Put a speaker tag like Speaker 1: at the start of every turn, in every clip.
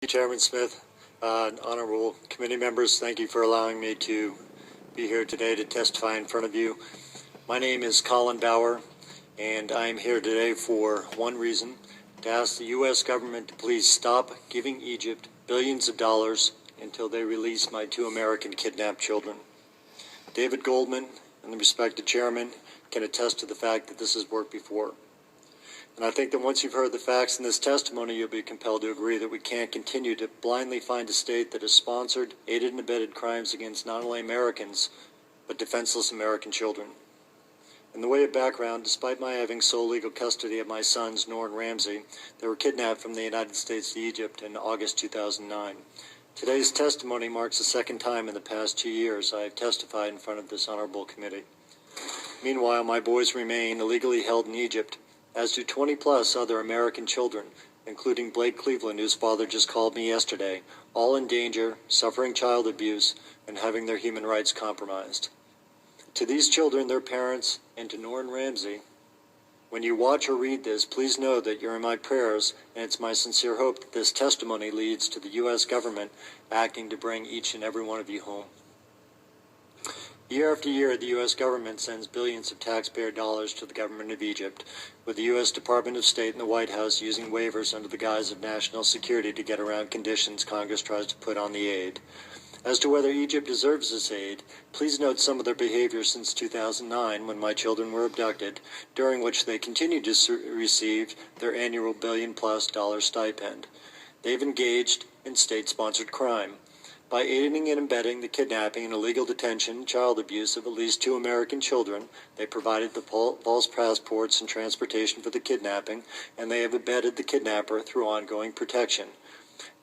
Speaker 1: Chairman Smith, honorable committee members, thank you for allowing me to be here today to testify in front of you. My name is Colin Bauer, and I am here today for one reason: to ask the U.S. government to please stop giving Egypt billions of dollars until they release my two American kidnapped children. David Goldman and the respected chairman can attest to the fact that this has worked before. And I think that once you've heard the facts in this testimony, you'll be compelled to agree that we can't continue to blindly find a state that has sponsored, aided, and abetted crimes against not only Americans, but defenseless American children. In the way of background, despite my having sole legal custody of my sons, Noor and Ramsey, they were kidnapped from the United States to Egypt in August 2009. Today's testimony marks the second time in the past 2 years I have testified in front of this honorable committee. Meanwhile, my boys remain illegally held in Egypt, as do 20-plus other American children, including Blake Cleveland, whose father just called me yesterday, all in danger, suffering child abuse, and having their human rights compromised. To these children, their parents, and to Noor and Ramsey, when you watch or read this, please know that you're in my prayers, and it's my sincere hope that this testimony leads to the U.S. government acting to bring each and every one of you home. Year after year, the U.S. government sends billions of taxpayer dollars to the government of Egypt, with the U.S. Department of State and the White House using waivers under the guise of national security to get around conditions Congress tries to put on the aid. As to whether Egypt deserves this aid, please note some of their behavior since 2009, when my children were abducted, during which they continued to receive their annual billion-plus dollar stipend. They've engaged in state-sponsored crime. By aiding and abetting the kidnapping and illegal detention and child abuse of at least 2 American children, they provided the false passports and transportation for the kidnapping, and they have abetted the kidnapper through ongoing protection.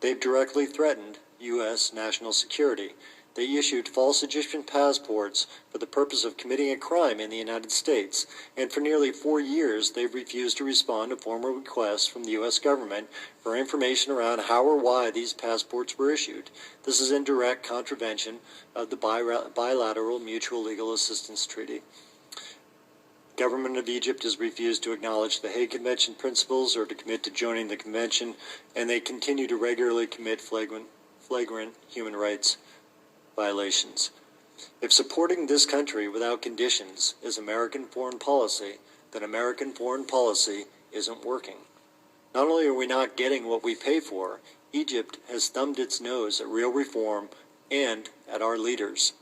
Speaker 1: They've directly threatened U.S. national security. They issued false Egyptian passports for the purpose of committing a crime in the United States, and for nearly 4 years they've refused to respond to formal requests from the U.S. government for information around how or why these passports were issued. This is in direct contravention of the bilateral mutual legal assistance treaty. The government of Egypt has refused to acknowledge the Hague Convention principles or to commit to joining the convention, and they continue to regularly commit flagrant human rights violations. If supporting this country without conditions is American foreign policy, then American foreign policy isn't working. Not only are we not getting what we pay for, Egypt has thumbed its nose at real reform and at our leaders.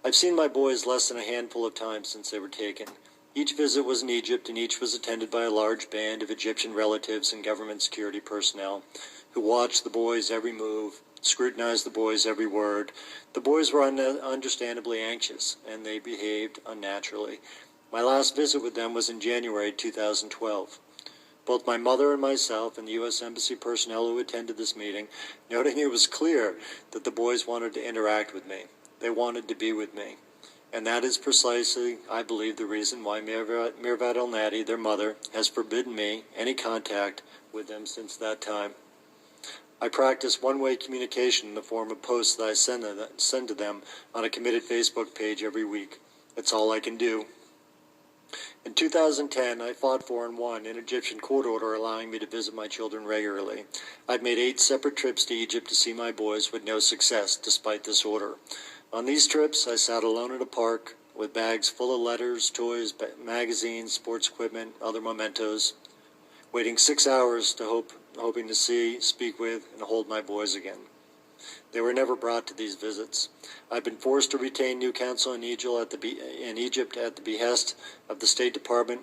Speaker 1: I've seen my boys less than a handful of times since they were taken. Each visit was in Egypt, and each was attended by a large band of Egyptian relatives and government security personnel who watched the boys' every move, scrutinized the boys' every word. The boys were understandably anxious, and they behaved unnaturally. My last visit with them was in January 2012. Both my mother and myself and the U.S. Embassy personnel who attended this meeting, noting it was clear that the boys wanted to interact with me. They wanted to be with me. And that is precisely, I believe, the reason why Mirvat El-Nadi, their mother, has forbidden me any contact with them since that time. I practice one-way communication in the form of posts that I send to them on a committed Facebook page every week. That's all I can do. In 2010, I fought for and won an Egyptian court order allowing me to visit my children regularly. I'd made 8 separate trips to Egypt to see my boys with no success despite this order. On these trips, I sat alone at a park with bags full of letters, toys, magazines, sports equipment, other mementos, waiting 6 hours hoping to see, speak with, and hold my boys again. They were never brought to these visits. I've been forced to retain new counsel in Egypt at the behest of the State Department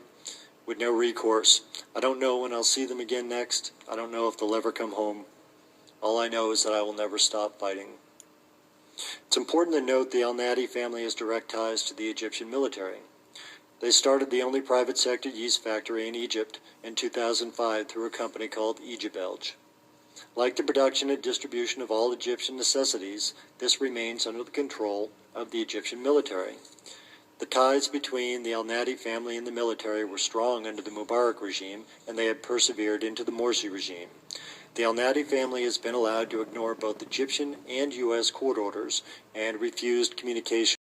Speaker 1: with no recourse. I don't know when I'll see them again next. I don't know if they'll ever come home. All I know is that I will never stop fighting. It's important to note the El-Nadi family has direct ties to the Egyptian military. They started the only private sector yeast factory in Egypt in 2005 through a company called Egyptbelge. Like the production and distribution of all Egyptian necessities, this remains under the control of the Egyptian military. The ties between the El-Nadi family and the military were strong under the Mubarak regime, and they have persevered into the Morsi regime. The El-Nadi family has been allowed to ignore both Egyptian and U.S. court orders and refused communication